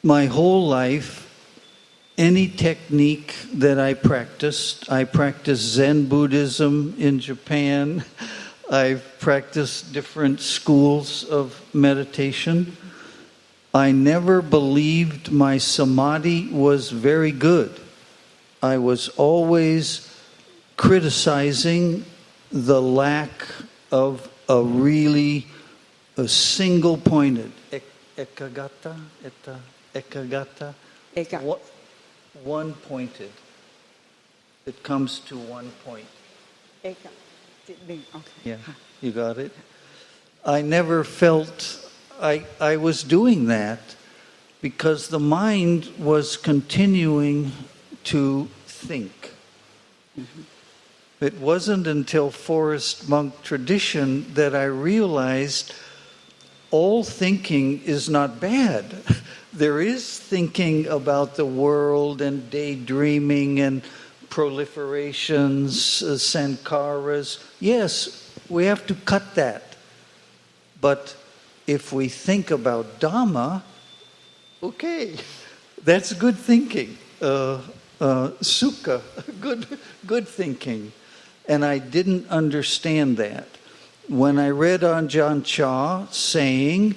my whole life, any technique that I practiced Zen Buddhism in Japan. I've practiced different schools of meditation. I never believed my samadhi was very good. I was always criticizing the lack of a really single-pointed ekagata, one-pointed. It comes to one point. Yeah, you got it. I never felt I was doing that because the mind was continuing to think. Mm-hmm. It wasn't until Forest Monk tradition that I realized all thinking is not bad. There is thinking about the world and daydreaming and proliferations, sankharas. Yes, we have to cut that. But if we think about Dhamma, okay, that's good thinking. Sukha, good thinking. And I didn't understand that. When I read Ajahn Chah saying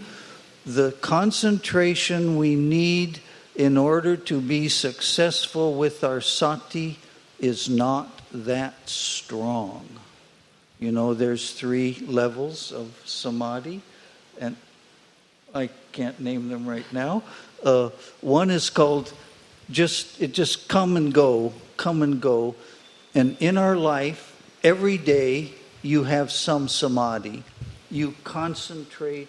the concentration we need in order to be successful with our sati is not that strong. You know, there's 3 levels of samadhi, and I can't name them right now. One is called just come and go. And in our life, every day, you have some samadhi. You concentrate.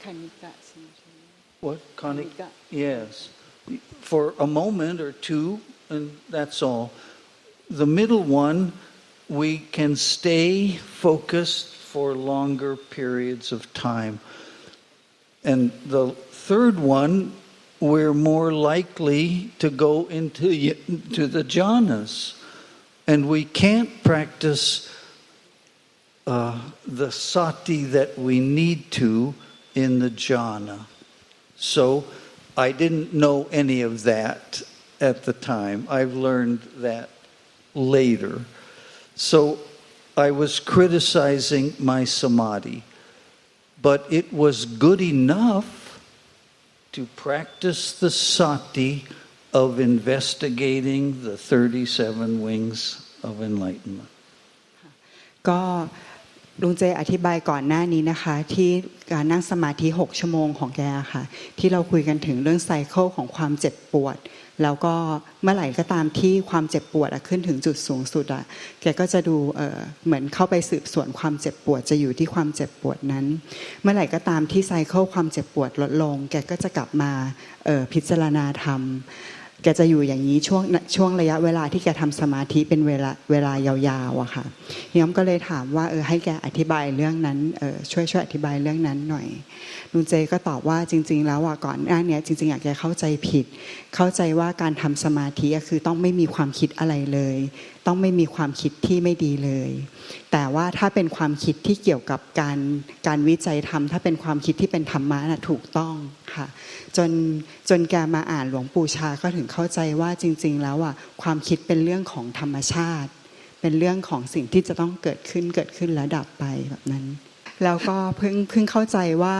What? Kanika? Yes. For a moment or two, and that's all. The middle one, we can stay focused for longer periods of time. And the third one, we're more likely to go into the jhanas. And we can't practice the sati that we need to in the jhana. So I didn't know any of that at the time. I've learned that later. So I was criticizing my samadhi. But it was good enough to practice the sati of investigating the 37 wings of enlightenment. ก็ลุงเจอธิบายก่อนหน้านี้นะคะที่การนั่งสมาธิ6ชั่วโมงของแกค่ะที่เราคุยกันถึงเรื่องไซเคิลของความเจ็บปวดแล้วก็เมื่อไหร่ก็ตามที่ความเจ็บปวดขึ้นถึงจุดสูงสุดแกก็จะดูเหมือนเข้าไปสืบสวนความเจ็บปวดจะอยู่ที่ความเจ็บปวดนั้นเมื่อไหร่ก็ตามที่ไซเคิลความเจ็บปวดลดลงแกก็จะกลับมาพิจารณาธรรมแกจะอยู่อย่างนี้ช่วงระยะเวลาที่แกทำสมาธิเป็นเวลายาวๆอะค่ะย้อมก็เลยถามว่าให้แกอธิบายเรื่องนั้นช่วยอธิบายเรื่องนั้นหน่อยลุงเจก็ตอบว่าจริงๆแล้วก่อนหน้านี้จริงๆแกเข้าใจผิดเข้าใจว่าการทำสมาธิคือต้องไม่มีความคิดอะไรเลยต้องไม่มีความคิดที่ไม่ดีเลยแต่ว่าถ้าเป็นความคิดที่เกี่ยวกับการวิจัยธรรมถ้าเป็นความคิดที่เป็นธรรมะน่ะถูกต้องค่ะจนแกมาอ่านหลวงปู่ชาก็ถึงเข้าใจว่าจริงๆแล้วความคิดเป็นเรื่องของธรรมชาติเป็นเรื่องของสิ่งที่จะต้องเกิดขึ้นแล้วดับไปแบบนั้นแล้วก็เพิ่งเข้าใจว่า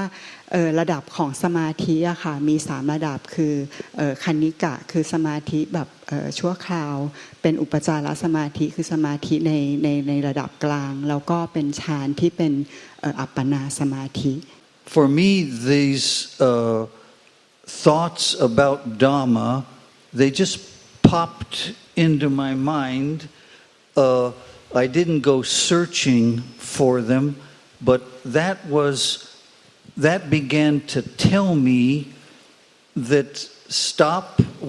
ระดับของสมาธิอะค่ะมี3ระดับคือคณิกะคือสมาธิแบบชั่วคราวเป็นอุปจารสมาธิคือสมาธิในระดับกลางแล้วก็เป็นฌานที่เป็นอัปปนาสมาธิ For me, these thoughts about Dhamma, they just popped into my mind. I didn't go searching for them, but that began to tell me that stop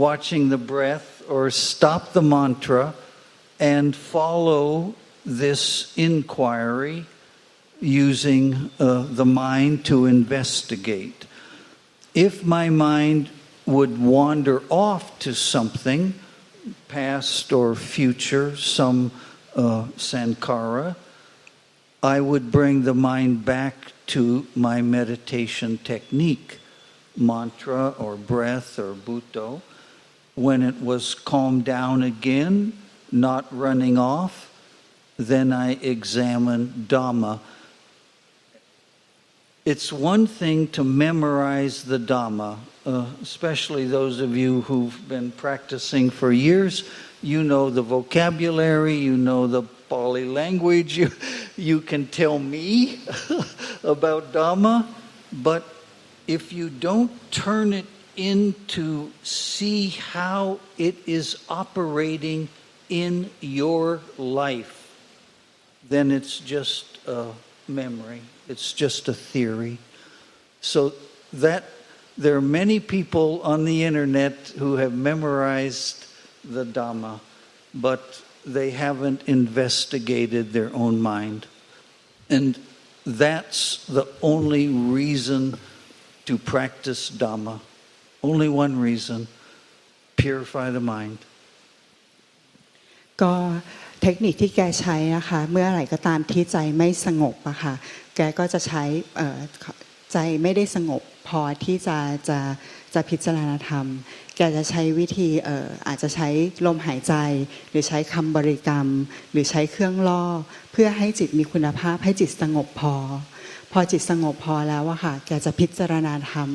watching the breath or stop the mantra and follow this inquiry using the mind to investigate. If my mind would wander off to something, past or future, some sankhara, I would bring the mind back to my meditation technique. mantra or breath or bhutto. When it was calmed down again, not running off, then I examined Dhamma. It's one thing to memorize the Dhamma, especially those of you who've been practicing for years. You know the vocabulary, you know the Pali language, you can tell me about Dhamma, but if you don't turn it into see how it is operating in your life, then it's just a memory. It's just a theory. So that there are many people on the internet who have memorized the Dhamma, but they haven't investigated their own mind. And that's the only reason to practice Dhamma. Only one reason. Purify the mind. ก็เทคนิคที่แกใช้นะคะเมื่อไหร่ก็ตามที่ใจไม่สงบอะค่ะแกก็จะใช้ใจไม่ได้สงบพอที่จะพิจารณาธรรมแกจะใช้วิธีอาจจะใช้ลมหายใจหรือใช้คำบริกรรมหรือใช้เครื่องล่อเพื่อให้จิตมีคุณภาพให้จิตสงบพอจิตสงบพอแล้วอะค่ะแกจะพิจารณาธรรม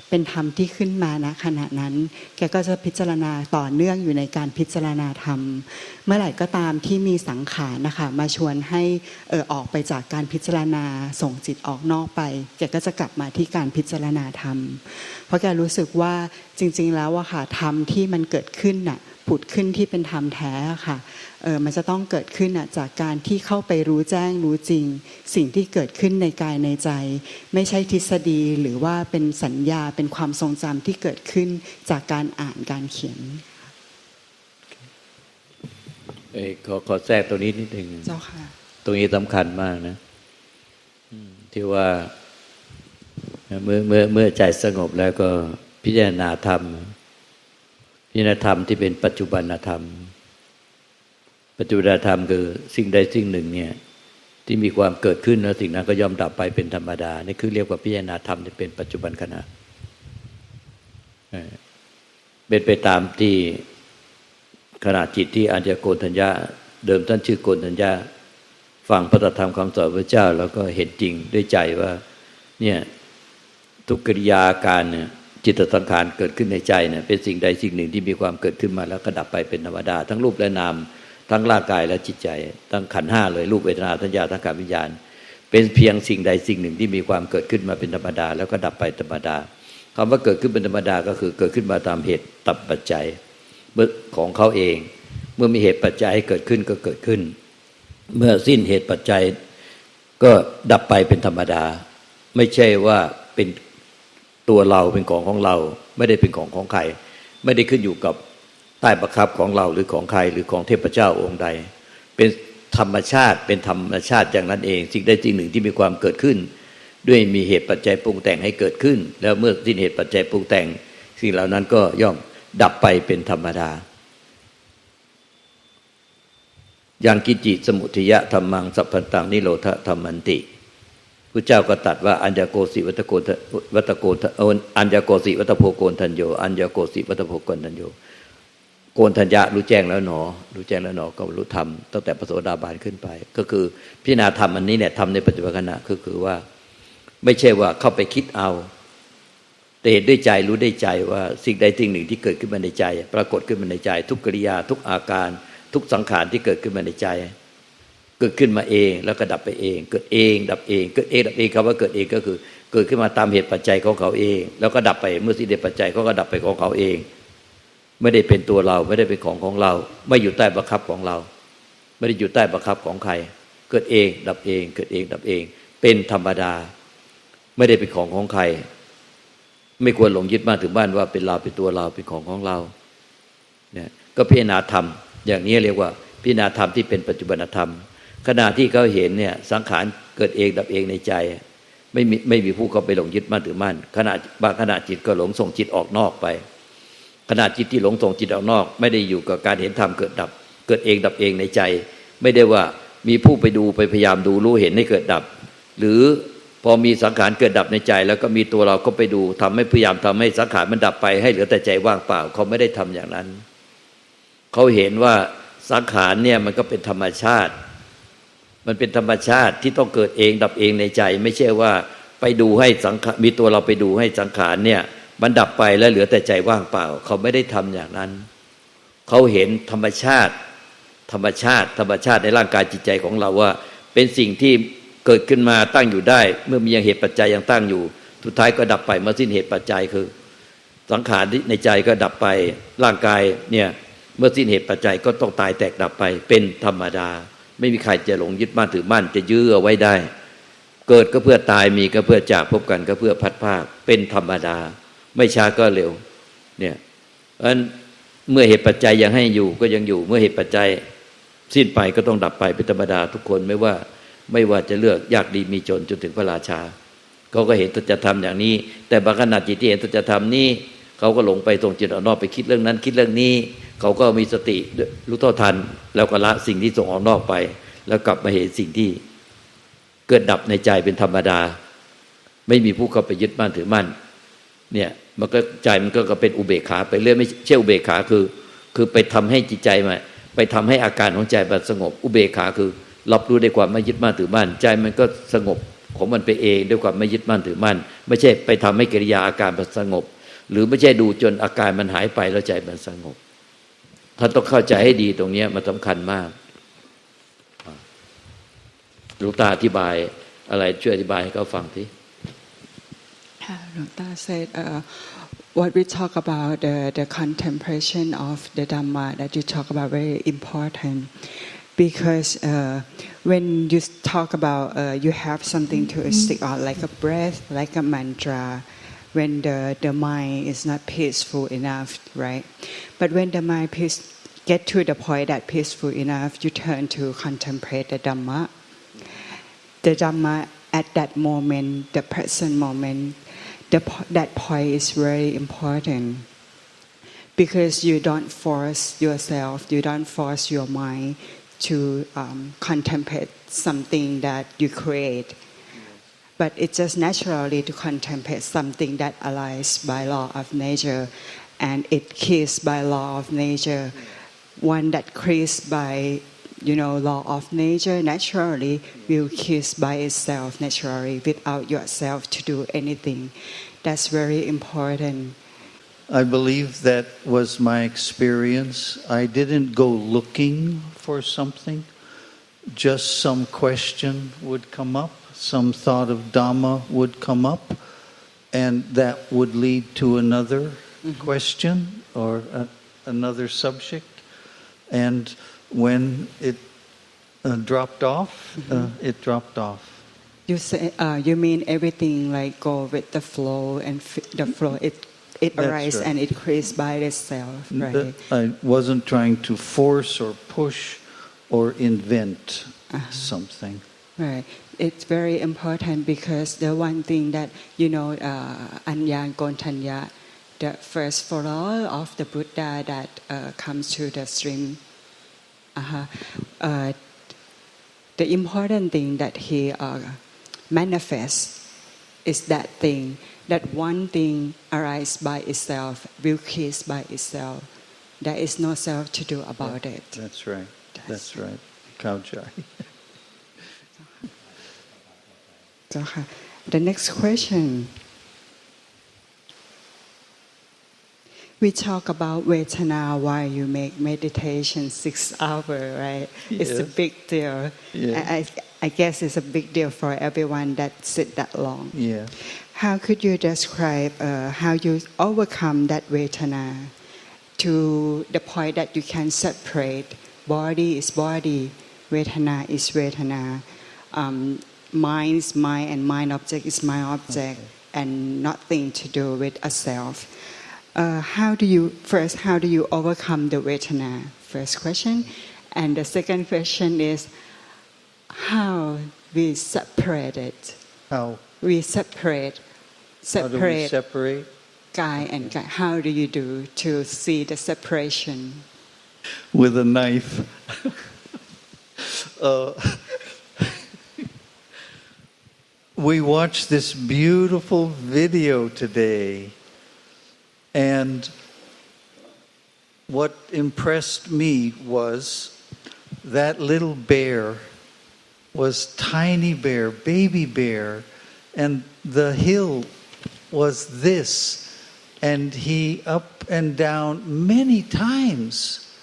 เป็นธรรมที่ขึ้นมาณขณะนั้นแกก็จะพิจารณาต่อเนื่องอยู่ในการพิจารณาธรรมเมื่อไหร่ก็ตามที่มีสังขารนะคะมาชวนให้ออกไปจากการพิจารณาส่งจิตออกนอกไปแกก็จะกลับมาที่การพิจารณาธรรมเพราะแกรู้สึกว่าจริงๆแล้วอะค่ะธรรมที่มันเกิดขึ้นน่ะผุดขึ้นที่เป็นธรรมแท้ค่ะมันจะต้องเกิดขึ้นจากการที่เข้าไปรู้แจ้งรู้จริงสิ่งที่เกิดขึ้นในกายในใจไม่ใช่ทฤษฎีหรือว่าเป็นสัญญาเป็นความทรงจำที่เกิดขึ้นจากการอ่านการเขียนขอแทรกตรงนี้นิดนึงเจ้าค่ะตรงนี้สำคัญมากนะที่ว่าเมื่อใจสงบแล้วก็พิจารณาธรรมพิจารณาธรรมที่เป็นปัจจุบันธรรมปัจจุบันธรรมคือสิ่งใดสิ่งหนึ่งเนี่ยที่มีความเกิดขึ้นแล้วสิ่งนั้นก็ย่อมดับไปเป็นธรรมดานี่คือเรียกว่าพิจารณาธรรมที่เป็นปัจจุบันขณะเป็นไปตามที่ขณะจิตที่อัญญโกณฑัญญะเดิมท่านชื่อโกณฑัญญะฟังพระธรรมคำสอนพระเจ้าแล้วก็เห็นจริงด้วยใจว่าเนี่ยทุกกิริยาการเนี่ยจิตสังขารเกิดขึ้นในใจเนี่ยเป็นสิ่งใดสิ่งหนึ่งที่มีความเกิดขึ้นมาแล้วก็ดับไปเป็นธรรมดาทั้งรูปและนามทั้งร่างกายและจิตใจทั้งขันธ์ห้าเลยรูปเวทนาสัญญาสังขารวิญญาณเป็นเพียงสิ่งใดสิ่งหนึ่งที่มีความเกิดขึ้นมาเป็นธรรมดาแล้วก็ดับไปธรรมดาคำว่าเกิดขึ้นเป็นธรรมดาก็คือเกิดขึ้นมาตามเหตุตามปัจจัยของเขาเองเมื่อมีเหตุปัจจัยให้เกิดขึ้นก็เกิดขึ้นเมื่อสิ้นเหตุปัจจัยก็ดับไปเป็นธรรมดาไม่ใช่ว่าเป็นตัวเราเป็นของเราไม่ได้เป็นของใครไม่ได้ขึ้นอยู่กับใต้บังคับของเราหรือของใครหรือของเทพเจ้าองค์ใดเป็นธรรมชาติเป็นธรรมชาติอย่างนั้นเองสิ่งใดสิ่งหนึ่งที่มีความเกิดขึ้นด้วยมีเหตุปัจจัยปรุงแต่งให้เกิดขึ้นแล้วเมื่อสิ้นเหตุปัจจัยปรุงแต่งสิ่งเหล่านั้นก็ย่อมดับไปเป็นธรรมดายังกิจิสมุทยะธัมมังสัพพันตังนิโรธธัมมันติพระเจ้าก็ตรัสว่าอัญญโกสิวัตโกอัญญโกสิวัตโพโกณทัญโยอัญญโกสิวัตโพโกณทัญโยโกณทัญญะรู้แจ้งแล้วหนอรู้แจ้งแล้วหนอก็รู้ธรรมตั้งแต่พระโสดาบันขึ้นไปก็คือพิจารณาธรรมอันนี้เนี่ยทำในปัจจุบันขณะคือว่าไม่ใช่ว่าเข้าไปคิดเอาแต่เห็นด้วยใจรู้ได้ใจว่าสิ่งใดสิ่งหนึ่งที่เกิดขึ้นมาในใจปรากฏขึ้นมาในใจทุกกิริยาทุกอาการทุกสังขารที่เกิดขึ้นมาในใจเกิดขึ้นมาเองแล้วก็ดับไปเองเกิดเองดับเองเกิดเองดับเองคำว่าเกิดเองก็คือเกิดขึ้นมาตามเหตุปัจจัยของเขาเองแล้วก็ดับไปเมื่อสิ้นเหตุปัจจัยเขาก็ดับไปของเขาเองไม่ได้เป็นตัวเราไม่ได้เป็นของเราไม่อยู่ใต้บังคับของเราไม่ได้อยู่ใต้บังคับของใครเกิดเองดับเองเกิดเองดับเองเป็นธรรมดาไม่ได้เป็นของใครไม่ควรหลงยึดมั่นถือมั่นว่าเป็นเราเป็นตัวเราเป็นของเราเนี่ยก็พิจารณาธรรมอย่างนี้เรียกว่าพิจารณาธรรมที่เป็นปัจจุบันธรรมขณะที่เขาเห็นเนี่ยสังขารเกิดเองดับเองในใจไม่มีผู้เข้าไปหลงยึดมั่นถือมั่นบางขณะจิตก็หลงส่งจิตออกนอกไปขณะจิตที่หลงส่งจิตออกนอกไม่ได้อยู่กับการเห็นธรรมเกิดดับเกิดเองดับเองในใจไม่ได้ว่ามีผู้ไปดูไปพยายามดูรู้เห็นให้เกิดดับหรือพ พอมีสังขารเกิดดับในใจแล้วก็มีตัวเราก็ไปดูทำให้พยายามทำให้สังขารมันดับไปให้เหลือแต่ใจว่างเปล่าเขาไม่ได้ทำอย่างนั้นเขาเห็นว่าสังขารเนี่ยมันก็เป็นธรรมชาติมันเป็นธรรมชาติที่ต้องเกิดเองดับเองในใจไม่ใช่ว่าไปดูให้สังขารมีตัวเราไปดูให้สังขารเนี่ยมันดับไปแล้วเหลือแต่ใจว่างเปล่าเขาไม่ได้ทำอย่างนั้นเขาเห็นธรรมชาติในร่างกายจิตใจของเราว่าเป็นสิ่งที่เกิดขึ้นมาตั้งอยู่ได้เมื่อมีเหตุปัจจัยยังตั้งอยู่สุดท้ายก็ดับไปเมื่อสิ้นเหตุปัจจัยคือสังขารในใจก็ดับไปร่างกายเนี่ยเมื่อสิ้นเหตุปัจจัยก็ต้องตายแตกดับไปเป็นธรรมดาไม่มีใครจะหลงยึดมั่นถือมั่นจะยื้อเอาไว้ได้เกิดก็เพื่อตายมีก็เพื่อจากพบกันก็เพื่อพัดพรากเป็นธรรมดาไม่ช้าก็เร็วเนี่ยเพราะฉะนั้นเมื่อเหตุปัจจัยยังให้อยู่ก็ยังอยู่เมื่อเหตุปัจจัยสิ้นไปก็ต้องดับไปเป็นธรรมดาทุกคนไม่ว่าจะเลือกยากดีมีจนจนถึงพระราชาเขาก็เห็นสัจธรรมอย่างนี้แต่บางขณะจิตที่เห็นสัจธรรมนี้เขาก็หลงไปตรงจิตออกนอกไปคิดเรื่องนั้นคิดเรื่องนี้เขาก็มีสติรู้เท่าทันแล้วก็ละสิ่งที่ส่งออกนอกไปแล้วกลับมาเห็นสิ่งที่เกิดดับในใจเป็นธรรมดาไม่มีผู้เข้าไปยึดมั่นถือมั่นเนี่ยมันก็ใจมันก็เป็นอุเบกขาไปเรื่อยไม่ใช่อุเบกขาคือไปทำให้จิตใจมาไปทำให้อาการของใจมันสงบอุเบกขาคือรับรู้ด้วยความไม่ยึดมั่นถือมั่นใจมันก็สงบของมันไปเองด้วยความไม่ยึดมั่นถือมั่นไม่ใช่ไปทำให้กิริยาอาการมันสงบหรือไม่ใช่ดูจนอาการมันหายไปแล้วใจมันสงบท่านต้องเข้าใจให้ดีตรงนี้มันสำคัญมากหลวงตาอธิบายอะไรช่วยอธิบายให้เขาฟังทีหลวงตา said what we talk about the contemplation of the Dhamma that you talk about very important because when you talk about you have something to stick on like a breath like a mantra when the mind is not peaceful enough right but when the mind get to the point that peaceful enough you turn to contemplate the Dhamma at that moment the present moment that point is very important because you don't force yourself you don't force your mind to contemplate something that you create but it's just naturally to contemplate something that aligns by law of nature and it keeps by law of nature one that creates by law of nature naturally will keep by itself naturally without yourself to do anything that's very important I believe that was my experience I didn't go looking for something just some question would come up some thought of Dhamma would come up and that would lead to another question or another subject and when it dropped off it dropped off you say you mean everything like go with the flow and the flow it arises right. and it creates by itself right I wasn't trying to force or push or invent something right it's very important because the one thing that Anya Gontanya the first follower of the Buddha that comes to the stream the important thing that he manifests is that thing that one thing arises by itself will cease by itself there is no self to do about it that's right that's right Kaujai the next question we talk about Vedana while you make meditation 6 hours, right? Yes. It's a big deal. Yes. I guess it's a big deal for everyone that sit that long. Yeah. How could you describe how you overcome that Vedana to the point that you can separate body is body, Vedana is Vedana, mind is mind and mind object is mind object, and nothing to do with a self.How do you overcome the Vedana? First question, and the second question is how we separate it. How we separate. How do we separate? Kaya and kaya. How do you do to see the separation? With a knife. we watched this beautiful video today, and what impressed me was that little bear was tiny bear, baby bear, and the hill was this, and he up and down many times,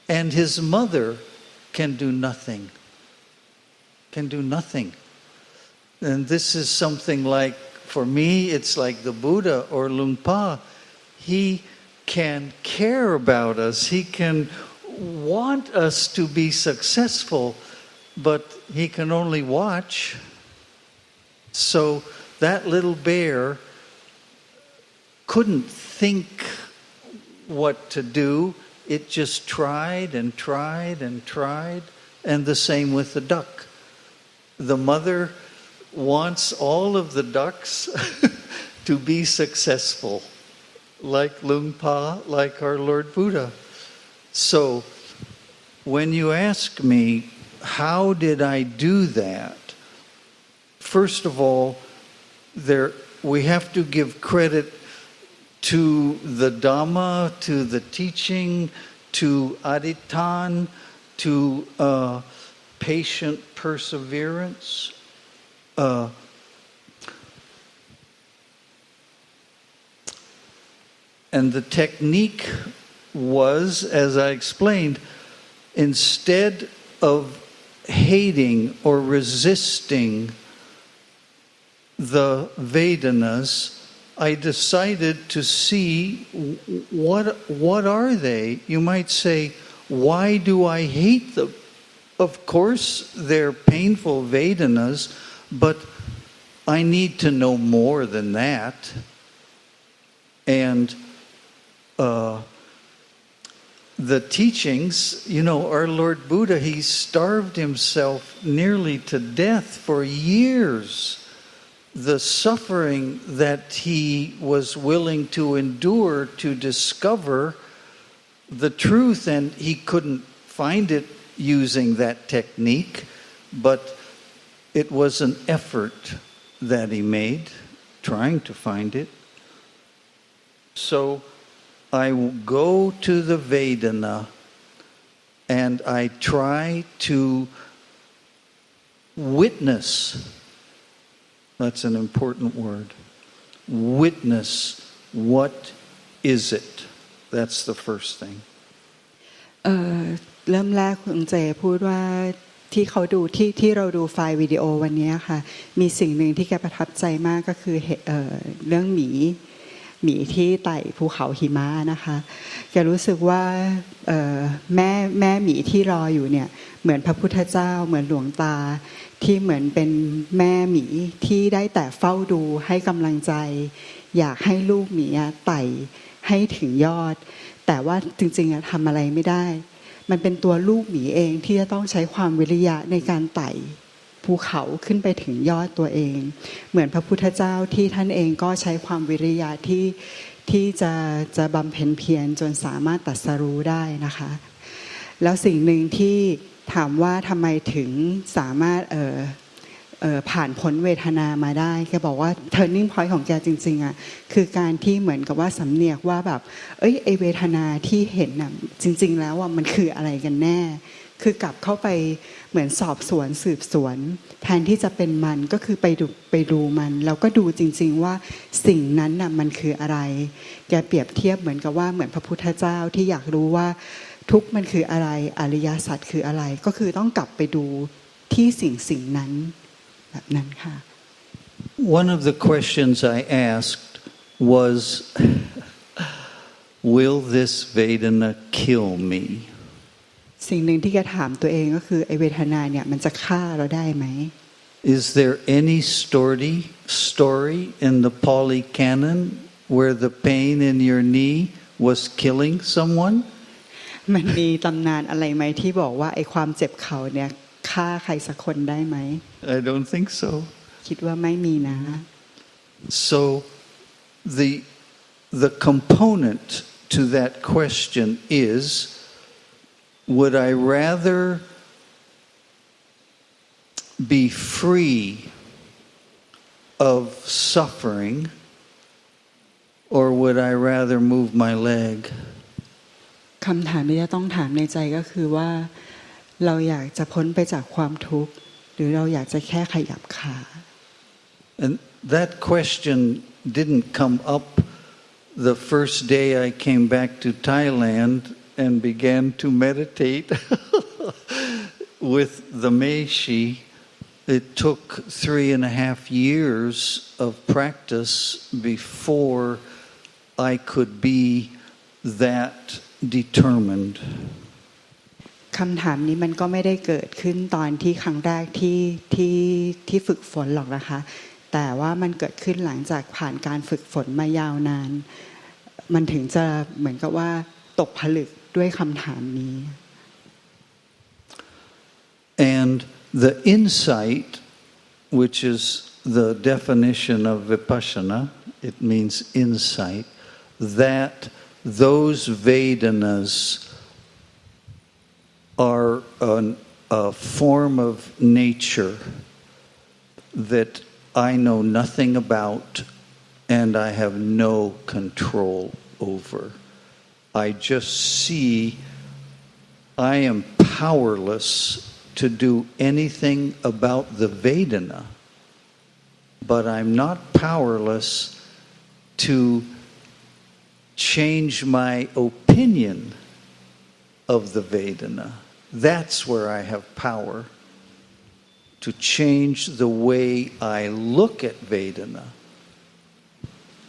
and his mother can do nothing. And this is something like, for me, it's like the Buddha or Luangta. He can care about us. He can want us to be successful, but he can only watch. So that little bear couldn't think what to do. It just tried and tried and tried. And the same with the duck. The mother wants all of the ducks to be successful, like Luangta, like our Lord Buddha. So when you ask me, how did I do that? First of all, we have to give credit to the Dhamma, to the teaching, to adittan, to patient perseverance. And the technique was, as I explained, instead of hating or resisting the Vedanas, I decided to see what are they? You might say, why do I hate them? Of course, they're painful Vedanas, but I need to know more than that. And the teachings, our Lord Buddha, he starved himself nearly to death for years. The suffering that he was willing to endure to discover the truth, and he couldn't find it using that technique, but it was an effort that he made trying to find it. So I go to the Vedana and I try to witness. That's an important word. Witness. What is it? That's the first thing. เริ่มแรกคุณเจพูดว่าที่เขาดูที่เราดูไฟล์วิดีโอวันนี้ค่ะมีสิ่งหนึ่งที่แกประทับใจมากก็คือเรื่องหมีที่ไต่ภูเขาหิมะนะคะแกรู้สึกว่าแม่หมีที่รออยู่เนี่ยเหมือนพระพุทธเจ้าเหมือนหลวงตาที่เหมือนเป็นแม่หมีที่ได้แต่เฝ้าดูให้กำลังใจอยากให้ลูกหมีไต่ให้ถึงยอดแต่ว่าจริงๆทำอะไรไม่ได้มันเป็นตัวลูกหมีเองที่จะต้องใช้ความวิริยะในการไต่ภูเขาขึ้นไปถึงยอดตัวเองเหมือนพระพุทธเจ้าที่ท่านเองก็ใช้ความวิริยะที่จะบำเพ็ญเพียรจนสามารถตรัสรู้ได้นะคะแล้วสิ่งหนึ่งที่ถามว่าทำไมถึงสามารถผ่านพ้นเวทนามาได้แกบอกว่า turning point ของแกจริงๆอ่ะคือการที่เหมือนกับว่าสำเนียกว่าแบบไอเวทนาที่เห็นน่ะจริงๆแล้วมันคืออะไรกันแน่คือกลับเข้าไปเหมือนสอบสวนสืบสวนแทนที่จะเป็นมันก็คือไปดูมันแล้วก็ดูจริงๆว่าสิ่งนั้นน่ะมันคืออะไรแกเปรียบเทียบเหมือนกับว่าเหมือนพระพุทธเจ้าที่อยากรู้ว่าทุกข์มันคืออะไรอริยสัจคืออะไรก็คือต้องกลับไปดูที่สิ่งนั้นแบบนั้นค่ะ One of the questions I asked was, will this Vedana kill me? สิ่งหนึ่งที่แกถามตัวเองก็คือไอเวทนาเนี่ยมันจะฆ่าเราได้ไหม Is there any story in the Pali Canon where the pain in your knee was killing someone? มันมีตำนานอะไรไหมที่บอกว่าไอความเจ็บเข่าเนี่ยฆ่าใครสักคนได้ไหม I don't think so. คิดว่าไม่มีนะ So the component to that question is, would I rather be free of suffering, or would I rather move my leg? คำถามที่จะต้องถามในใจก็คือว่าเราอยากจะพ้นไปจากความทุกข์หรือเราอยากจะแค่ขยับขา And that question didn't come up the first day I came back to Thailand and began to meditate with the Meishi. It took 3.5 years of practice before I could be that determined. คำถามนี้มันก็ไม่ได้เกิดขึ้นตอนที่ครั้งแรกที่ฝึกฝนหรอกนะคะแต่ว่ามันเกิดขึ้นหลังจากผ่านการฝึกฝนมายาวนานมันถึงจะเหมือนกับว่าตกผลึกด้วยคำถามนี้ And the insight, which is the definition of vipassana, it means insight, that those Vedanas are a form of nature that I know nothing about and I have no control over. I just see I am powerless to do anything about the Vedana, but I'm not powerless to change my opinion of the Vedana. That's where I have power to change the way I look at Vedana.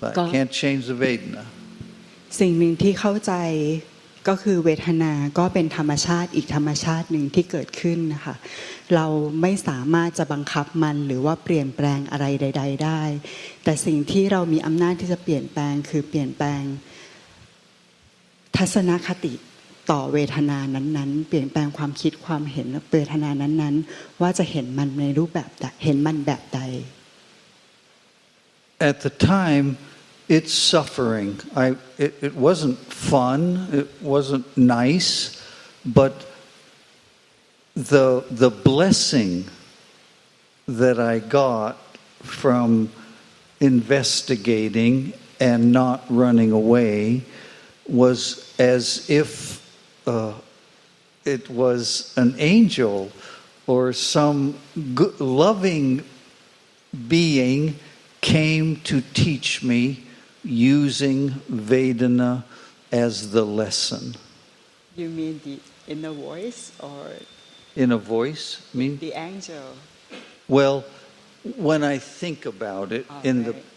But I can't change the Vedana. สิ่งหนึ่งที่เข้าใจก็คือเวทนาก็เป็นธรรมชาติอีกธรรมชาติหนึ่งที่เกิดขึ้นนะคะเราไม่สามารถจะบังคับมันหรือว่าเปลี่ยนแปลงอะไรใดๆได้แต่สิ่งที่เรามีอำนาจที่จะเปลี่ยนแปลงคือเปลี่ยนแปลงทัศนคติต่อเวทนานั้นๆเปลี่ยนแปลงความคิดความเห็นเวทนานั้นๆว่าจะเห็นมันในรูปแบบใดเห็นมันแบบใด At the time it's suffering. It wasn't fun, it wasn't nice, but the blessing that I got from investigating and not running away was as if it was an angel or some good, loving being came to teach me using Vedana as the lesson. You mean the inner voice or inner voice? Mean the angel? Well, when I think about it,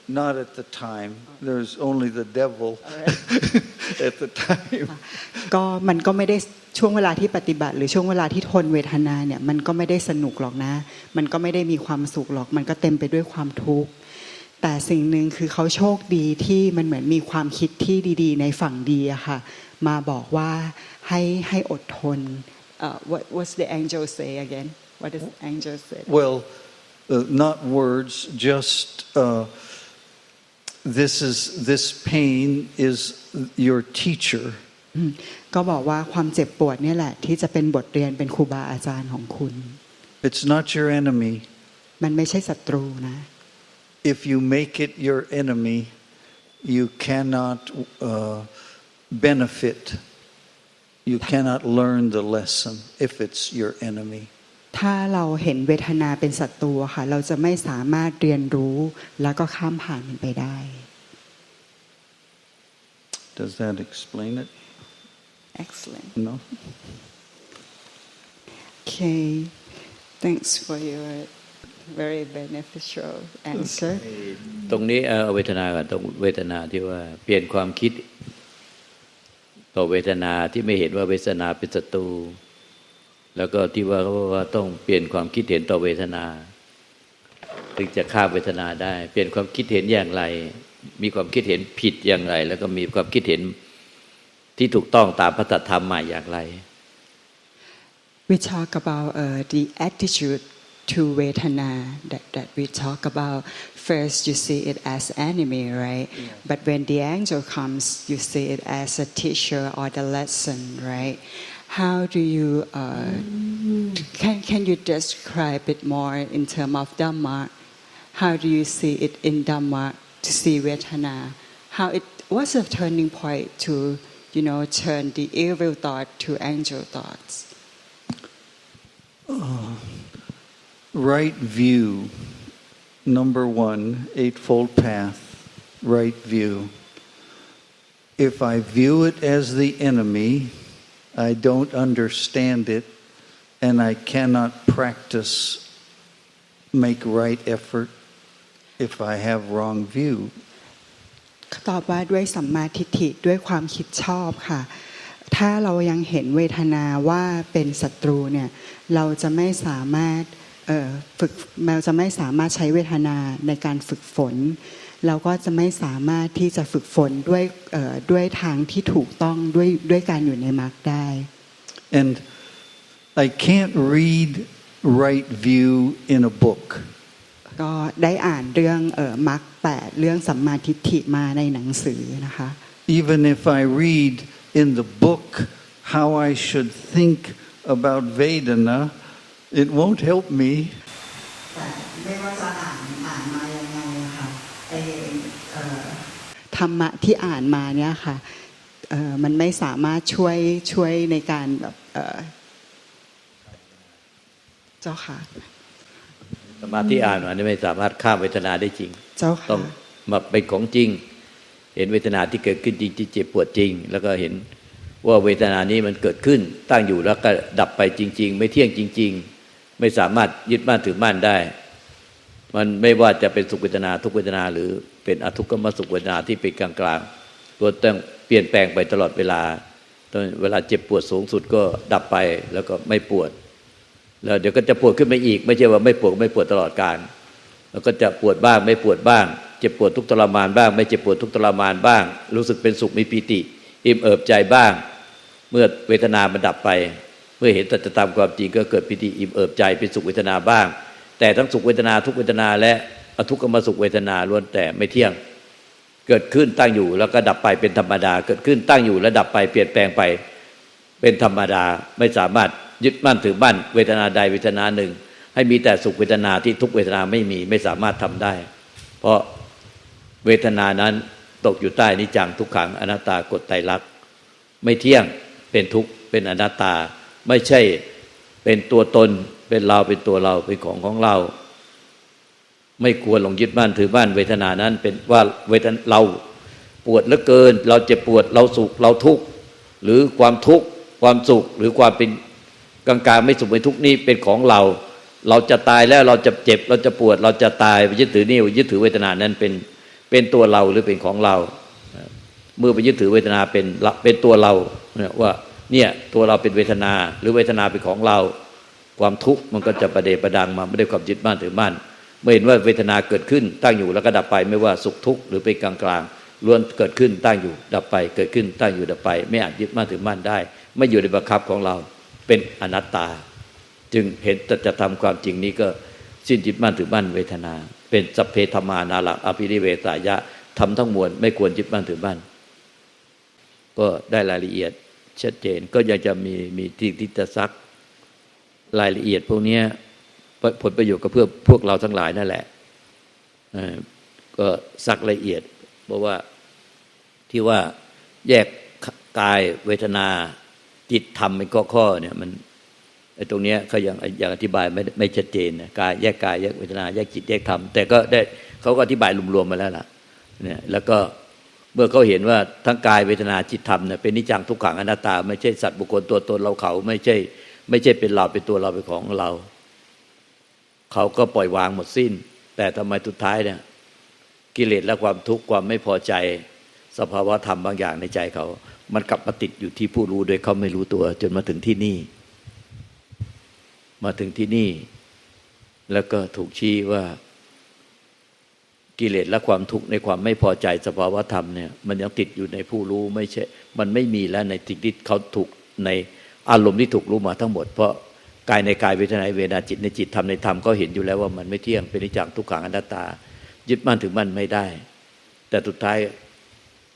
not at the time. There's only the devil at the time. ก็มันก็ไม่ได้ช่วงเวลาที่ปฏิบัติหรือช่วงเวลาที่ทนเวทนาเนี่ยมันก็ไม่ได้สนุกหรอกนะมันก็ไม่ได้มีความสุขหรอกมันก็เต็มไปด้วยความทุกข์แต่สิ่งหนึ่งคือเขาโชคดีที่มันเหมือนมีความคิดที่ดีๆในฝั่งดีอะค่ะมาบอกว่าให้อดทน What's the angel say again? What does the angel say? Well, not words, just this pain is your teacher. ก็บอกว่าความเจ็บปวดนี่แหละที่จะเป็นบทเรียนเป็นครูบาอาจารย์ของคุณ It's not your enemy. มันไม่ใช่ศัตรูนะ If you make it your enemy, you cannot benefit. You cannot learn the lesson if it's your enemy. ถ้าเราเห็นเวทนาเป็นศัตรูค่ะเราจะไม่สามารถเรียนรู้แล้วก็ข้ามผ่านมันไปได้ Does that explain it? Excellent. No? Okay. Thanks for your very beneficial answer. ตรงนี้เอาเวทนาก่อนตรงเวทนาที่ว่าเปลี่ยนความคิดต่อเวทนาที่ไม่เห็นว่าเวทนาเป็นศัตรูแล้วก็ที่ว่าต้องเปลี่ยนความคิดเห็นต่อเวทนาถึงจะข้ามเวทนาได้เปลี่ยนความคิดเห็นอย่างไรมีความคิดเห็นผิดอย่างไรแล้วก็มีความคิดเห็นที่ถูกต้องตามพระธรรมมาอย่างไร We talk about the attitude to Vedana that we talk about. First you see it as enemy, right? Yeah. But when the angel comes, you see it as a teacher or the lesson, right? How do you can you describe it more in terms of Dhamma? how do you see it in Dhamma to see Vedana how it was a turning point to turn the evil thought to angel thoughts right view number 1 eightfold path right view if I view it as the enemy I don't understand it and I cannot practice make right effort if I have wrong view ตอบว่าด้วยสัมมาทิฏฐิด้วยความคิดชอบค่ะถ้าเรายังเห็นเวทนาว่าเป็นศัตรูเนี่ยเราจะไม่สามารถใช้เวทนาในการฝึกฝนเราก็จะไม่สามารถที่จะฝึกฝนด้วยทางที่ถูกต้องด้วยการอยู่ในมรรคได้ and I can't read right view in a book ก็ได้อ่านเรื่องมรรค8เรื่องสัมมาทิฏฐิมาในหนังสือนะคะ even if I read in the book how I should think about Vedana it won't help me ไม่ว่าจะอ่านมายังไงค่ะธรรมะที่อ่านมาเนี่ยค่ะมันไม่สามารถช่วยในการแบบเจ้าค่ะธรรมะที่อ่านมานี่ไม่สามารถข้ามเวทนาได้จริงต้องมาเป็นของจริงเห็นเวทนาที่เกิดขึ้นจริงที่เจ็บปวดจริงแล้วก็เห็นว่าเวทนานี้มันเกิดขึ้นตั้งอยู่แล้วก็ดับไปจริงๆไม่เที่ยงจริงๆไม่สามารถยึดมั่นถือมั่นได้มันไม่ว่าจะเป็นสุขเวทนาทุกเวทนาหรือเป็นอทุกขมสุขเวทนาที่เป็นกลางๆตัวต้องเปลี่ยนแปลงไปตลอดเวลาตอนเวลาเจ็บปวดสูงสุดก็ดับไปแล้วก็ไม่ปวดแล้วเดี๋ยวก็จะปวดขึ้นมาอีกไม่ใช่ว่าไม่ปวดตลอดกาลแล้วก็จะปวดบ้างไม่ปวดบ้างเจ็บปวดทุกทรมานบ้างไม่เจ็บปวดทุกทรมานบ้างรู้สึกเป็นสุขมีปีติอิ่มเอิบใจบ้างเมื่อเวทนามันดับไปเมื่อเห็นสัจธรรมความจริงก็เกิดปีติอิ่มเอิบใจเป็นสุขเวทนาบ้างแต่ทั้งสุขเวทนาทุกเวทนาและอทุกขมสุขเวทนาล้วนแต่ไม่เที่ยงเกิดขึ้นตั้งอยู่แล้วก็ดับไปเป็นธรรมดาเกิดขึ้นตั้งอยู่แล้วดับไปเปลี่ยนแปลงไปเป็นธรรมดาไม่สามารถยึดมั่นถือมั่นเวทนาใดเวทนาหนึ่งให้มีแต่สุขเวทนาที่ทุกเวทนาไม่สามารถทำได้เพราะเวทนานั้นตกอยู่ใต้นิจจังทุกขังอนัตตากฎไตรลักษณ์ไม่เที่ยงเป็นทุกข์เป็นอนัตตาไม่ใช่เป็นตัวตนเป็นเราเป็นตัวเราเป็นของเราไม่ควรหลงยึดมั่นถือมั่นเวทนานั้นเป็นว่าเวทนาเราปวดเหลือเกินเราเจ็บปวดเราสุขเราทุกข์หรือความทุกข์ความสุขหรือความเป็นกลางๆไม่สุขไม่ทุกข์นี่เป็นของเราจะตายแล้วเราจะเจ็บเราจะปวดเราจะตายไปยึดถือนี่ยึดถือเวทนานั้นเป็นตัวเราหรือเป็นของเราเมื่อไปยึดถือเวทนาเป็นตัวเราเนี่ยว่าเนี่ยตัวเราเป็นเวทนาหรือเวทนาเป็นของเราความทุกข์มันก็จะประเดประดังมาไม่ได้ความยึดมั่นถือมั่นเมื่อเห็นว่าเวทนาเกิดขึ้นตั้งอยู่แล้วก็ดับไปไม่ว่าสุขทุกข์หรือเป็นกลางๆล้วนเกิดขึ้นตั้งอยู่ดับไปเกิดขึ้นตั้งอยู่ดับไปไม่อาจยึดมั่นถือมั่นได้ไม่อยู่ในบังคับของเราเป็นอนัตตาจึงเห็นสัจธรรมความจริงนี้ก็สิ้นยึดมั่นถือมั่นเวทนาเป็นสัพเพธัมมานาลักอภินิเวสายะทำทั้งมวลไม่ควรยึดมั่นถือมั่นก็ได้รายละเอียดชัดเจนก็ยังจะมีที่จะซักรายละเอียดพวกนี้ผลประโยชน์กับเพื่อพวกเราทั้งหลายนั่นแหละก็ซักละเอียดเพราะว่าที่ว่าแยกกายเวทนาจิตธรรมเป็นข้อเนี่ยมันไอ้ตรงเนี้ยเขายังอธิบายไม่ชัดเจนนะกายแยกเวทนาแยกจิตแยกธรรมแต่ก็ได้เขาก็อธิบายรวมๆมาแล้วล่ะเนี่ยแล้วก็เมื่อเขาเห็นว่าทั้งกายเวทนาจิตธรรมเนี่ยเป็นนิจจังทุกขังอนัตตาไม่ใช่สัตว์บุคคลตัวตนเราเขาไม่ใช่เป็นเราเป็นตัวเราเป็นของเราเขาก็ปล่อยวางหมดสิ้นแต่ทำไมสุดท้ายเนี่ยกิเลสและความทุกข์ความไม่พอใจสภาวะธรรมบางอย่างในใจเขามันกลับมาติดอยู่ที่ผู้รู้โดยเขาไม่รู้ตัวจนมาถึงที่นี่แล้วก็ถูกชี้ว่ากิเลสและความทุกข์ในความไม่พอใจสภาวะธรรมเนี่ยมันยังติดอยู่ในผู้รู้ไม่ใช่มันไม่มีแล้วในสิ่งที่เขาถูกในอารมณ์ที่ถูกรู้มาทั้งหมดเพราะกายในกายเวทนาเวทนาจิตในจิตธรรมในธรรมก็เห็นอยู่แล้วว่ามันไม่เที่ยงเป็นอนิจจังทุกขังอนัตตายึดมั่นถือมั่นไม่ได้แต่สุดท้าย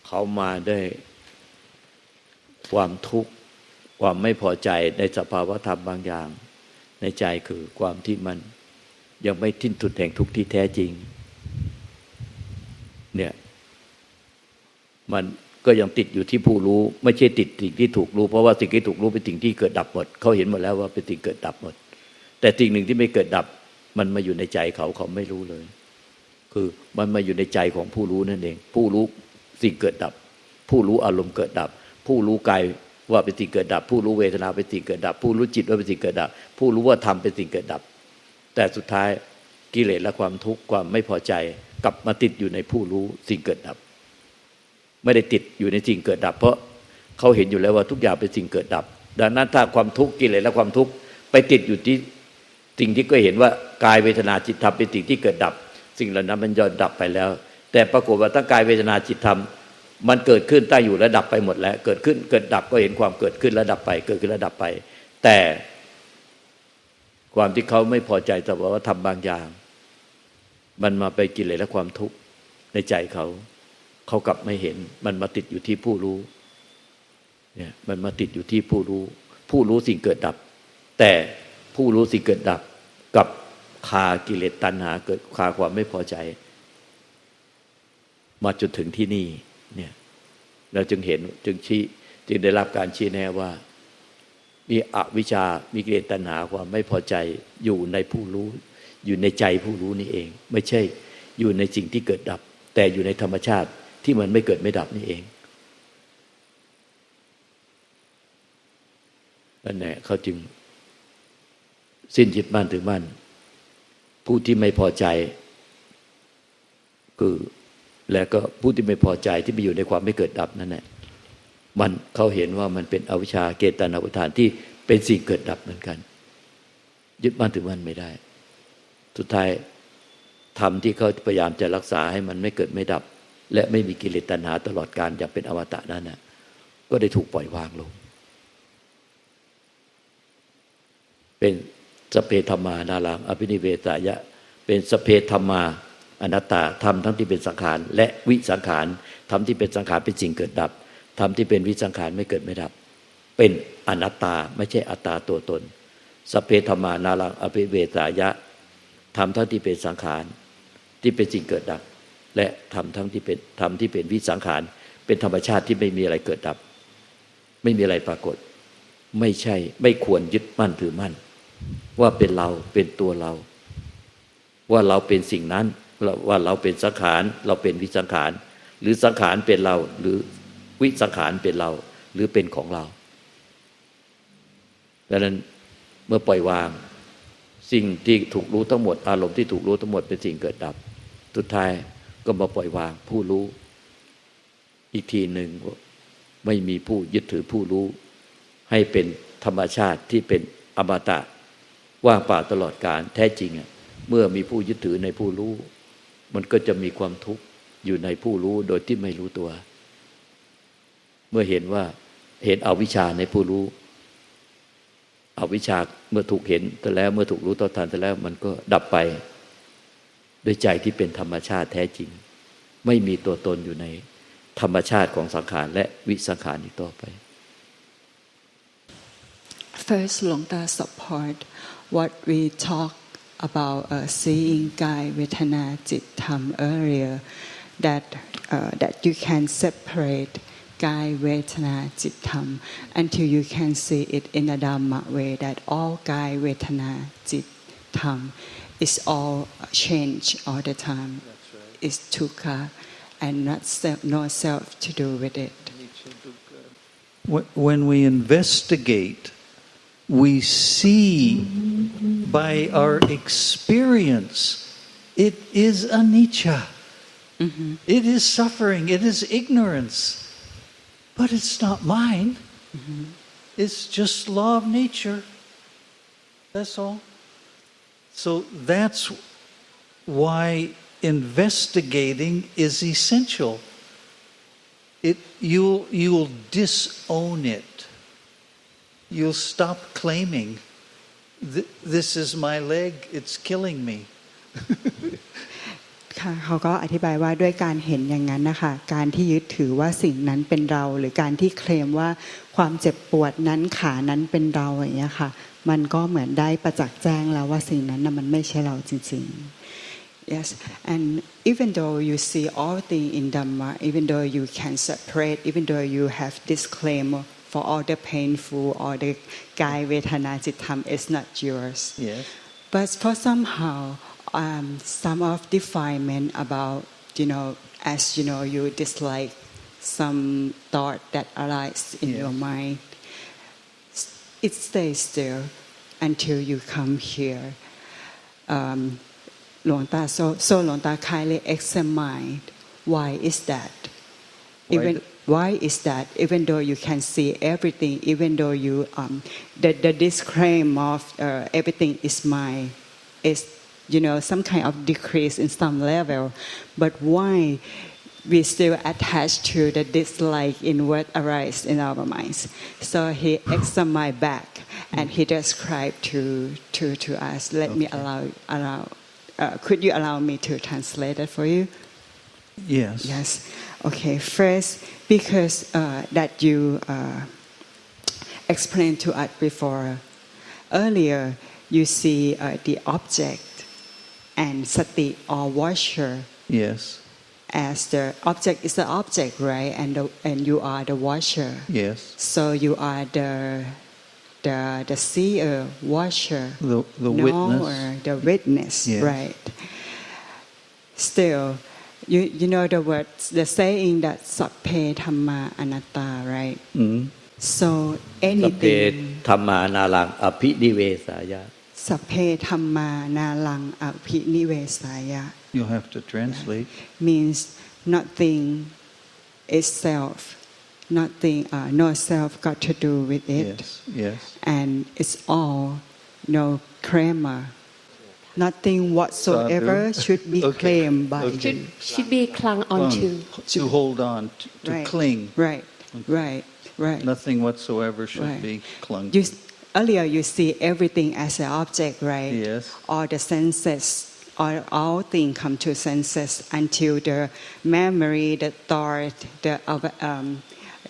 เขามาได้ความทุกข์ความไม่พอใจในสภาวะธรรมบางอย่างในใจคือความที่มัน ยังไม่สิ้นสุดแห่งทุกข์ที่แท้จริงเนี่ยมันก็ยังติดอยู่ที่ผู้รู้ไม่ใช่ติดสิ่งที่ถูกรู้เพราะว่าสิ่งที่ถูกรู้เป็นสิ่งที่เกิดดับหมดเขาเห็นหมดแล้วว่าเป็นสิ่งเกิดดับหมดแต่สิ่งหนึ่งที่ไม่เกิดดับมันมาอยู่ในใจเขาไม่รู้เลยคือมันมาอยู่ในใจของผู้รู้นั่นเองผู้รู้สิ่งเกิดดับผู้รู้อารมณ์เกิดดับผู้รู้กายว่าเป็นสิ่งเกิดดับผู้รู้เวทนาเป็นสิ่งเกิดดับผู้รู้จิตว่าเป็นสิ่งเกิดดับผู้รู้ว่าธรรมเป็นสิ่งเกิดดับแต่สุดท้ายกิเลสและความทุกข์ความไม่พอใจกลับมาติดอยู่ในผู้รู้สิ่งเกิดดับไม่ได้ติดอยู่ในสิ่งเกิดดับเพราะเขาเห็นอยู่แล้วว่าทุกอย่างเป็นสิ่งเกิดดับดังนั้นถ้าความทุกข์กิเลสและความทุกข์ไปติดอยู่ที่สิ่งที่ก็เห็นว่ากายเวทนาจิตธรรมเป็นสิ่งที่เกิดดับสิ่งเหล่านั้นมันย่อมดับไปแล้วแต่ปรากฏว่าทั้งกายเวทนาจิตธรรมมันเกิดขึ้นตั้งอยู่และดับไปหมดแล้วเกิดขึ้นเกิดดับก็เห็นความเกิดขึ้นและดับไปเกิดขึ้นและดับไปแต่ความที่เขาไม่พอใจสภาวะธรรมบางอย่างมันมาไปกิเลสและความทุกข์ในใจเขากลับไม่เห็นมันมาติดอยู่ที่ผู้รู้เนี่ยมันมาติดอยู่ที่ผู้รู้สิ่งเกิดดับแต่ผู้รู้สิ่งเกิดดับกับคากิเลสตัณหาเกิดคาความไม่พอใจมาจนถึงที่นี่เนี่ยเราจึงเห็นจึงได้รับการชี้แนะว่ามีอวิชชามีกิเลสตัณหาความไม่พอใจอยู่ในผู้รู้อยู่ในใจผู้รู้นี่เองไม่ใช่อยู่ในสิ่งที่เกิดดับแต่อยู่ในธรรมชาติที่มันไม่เกิดไม่ดับนี่เองนั่นแหละเขาจึงสิ้นยึดมั่นถือมั่นผู้ที่ไม่พอใจคือแล้วก็ผู้ที่ไม่พอใจที่ไปอยู่ในความไม่เกิดดับนั่นแหละมันเขาเห็นว่ามันเป็นอวิชชาเกตัณหาอุทานที่เป็นสิ่งเกิดดับเหมือนกันยึดมั่นถือมั่นไม่ได้สุดท้ายธรรมที่เขาพยายามจะรักษาให้มันไม่เกิดไม่ดับและไม่มีกิเลสตัณหาตลอดกาลอย่างเป็นอมตะนั้นน่ะก็ได้ถูกปล่อยวางลงเป็นสเพธรรมานารังอภินิเวสายะเป็นสเพธรรมาอนัตตาธรรมทั้งที่เป็นสังขารและวิสังขารธรรมที่เป็นสังขารเป็นสิ่งเกิดดับธรรมที่เป็นวิสังขารไม่เกิดไม่ดับเป็นอนัตตาไม่ใช่อัตตาตัวตนสเพธรรมานารังอภินิเวสายะธรรมทั้งที่เป็นสังขารที่เป็นสิ่งเกิดดับและธรรมทั้งที่เป็นธรรมที่เป็นวิสังขารเป็นธรรมชาติที่ไม่มีอะไรเกิดดับไม่มีอะไรปรากฏไม่ใช่ไม่ควรยึดมั่นถือมั่นว่าเป็นเราเป็นตัวเราว่าเราเป็นสิ่งนั้นว่าเราเป็นสังขารเราเป็นวิสังขารหรือสังขารเป็นเราหรือวิสังขารเป็นเราหรือเป็นของเราดังนั้นเมื่อปล่อยวางสิ่งที่ถูกรู้ทั้งหมดอารมณ์ที่ถูกรู้ทั้งหมดเป็นสิ่งเกิดดับสุดท้ายก็มาปล่อยวางผู้รู้อีกทีหนึ่งไม่มีผู้ยึดถือผู้รู้ให้เป็นธรรมชาติที่เป็นอมตะว่างเปล่าตลอดกาลแท้จริงเมื่อมีผู้ยึดถือในผู้รู้มันก็จะมีความทุกข์อยู่ในผู้รู้โดยที่ไม่รู้ตัวเมื่อเห็นอวิชชาในผู้รู้อวิชชาเมื่อถูกเห็นแต่แล้วเมื่อถูกรู้ต่อทันแต่แล้วมันก็ดับไปด้วยใจที่เป็นธรรมชาติแท้จริงไม่มีตัวตนอยู่ในธรรมชาติของสังขารและวิสังขารอีกต่อไป First, Luangta support what we talk about seeing Kaya Vedana Jit Tham earlier that you can separate Kaya Vedana Jit Tham until you can see it in a Dhamma way that all Kaya Vedana Jit Tham is all change all the time. Right. It's dukkha and no self to do with it. When we investigate, we see by our experience, it is anicca. Mm-hmm. It is suffering. It is ignorance. But it's not mine. Mm-hmm. It's just law of nature. That's all. So that's why investigating is essential. You'll disown it. You'll stop claiming, this is my leg, it's killing me. ค่ะเขาก็อธิบายว่าด้วยการเห็นอย่างนั้นนะคะการที่ยึดถือว่าสิ่งนั้นเป็นเราหรือการที่เคลมว่าความเจ็บปวดนั้นขานั้นเป็นเราอย่างเงี้ยค่ะ มันก็เหมือนได้ประจักษ์แจ้งแล้วว่าสิ่งนั้นน่ะมันไม่ใช่เราจริงๆ yes and even though you see all things in Dhamma even though you can separate even though you have disclaimer for all the painful or the kaya vedana cittam is not yours yes but for somehow some of defilement about as you dislike some thought that arises in your mind it stays there until you come here so Luangta kindly examine why is that why is that even though you can see everything even though you the disclaim of everything is mine is some kind of decrease in some level but why we still attach to the dislike in what arises in our minds so he examined back and he described to us let me allow could you allow me to translate it for you yes okay first because that you explained to us before earlier you see the object and sati or watcher yes as the object is the object right and you are the watcher yes so you are the seer watcher the witness or the witness yes. right still you know the word the saying that sapphe dhamma anatta right so anything sapphe dhamma nalang abhinivesaya sapphe dhamma nalang abhinivesaya you have to translate means nothing is self nothing no self got to do with it yes and it's all no karma nothing whatsoever should be claimed by you should be clung onto to hold on to right. cling right nothing whatsoever should be clung to earlier you see everything as an object right yes all the senses all things come to senses until the memory the thought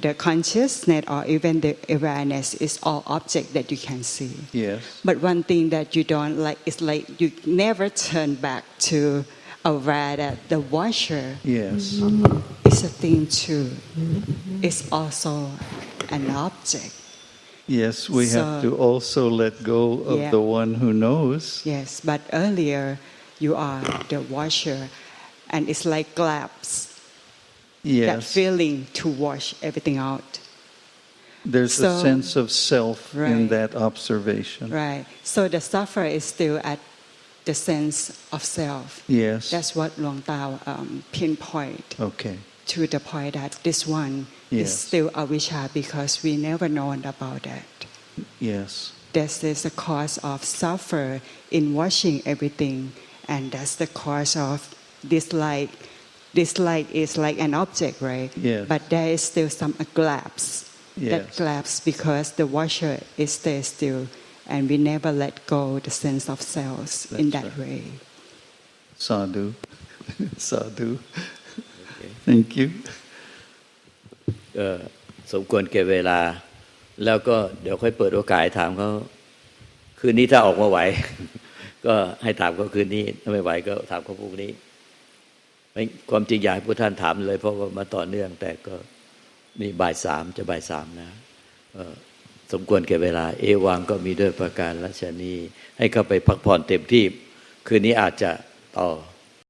the consciousness or even the awareness is all object that you can see yes but one thing that you don't like is like you never turn back to aware that the watcher yes is a thing too it's also an object yes we have to also let go of the one who knows yes but earlier you are the watcher and it's like glass that feeling to wash everything out there's a sense of self in that observation right so the sufferer is still at the sense of self yes that's what Luangta pinpoint to the point that this one is still avijja because we never known about that yes this is the cause of suffer in washing everything and that's the cause of dislike is like an object right yes. but there is still some glass that collapse because the washer is there still and we never let go the sense of selves in that way sadhu sadhu thank you สมควรแก่เวลาแล้วก็เดี๋ยวค่อยเปิดโอกาสถามเขาคืนนี้ถ้าออกมาไหวก็ให้ถามเขาคืนนี้ถ้าไม่ไหวก็ถามเขาพรุ่งนี้ความจริงอยากให้ผู้ท่านถามเลยเพราะว่ามาต่อเนื่องแต่ก็นี่บ่ายสามจะบ่ายสามนะสมควรแก่เวลาเอวังก็มีด้วยประการราชนีให้เข้าไปพักผ่อนเต็มที่คืนนี้อาจจะต่อ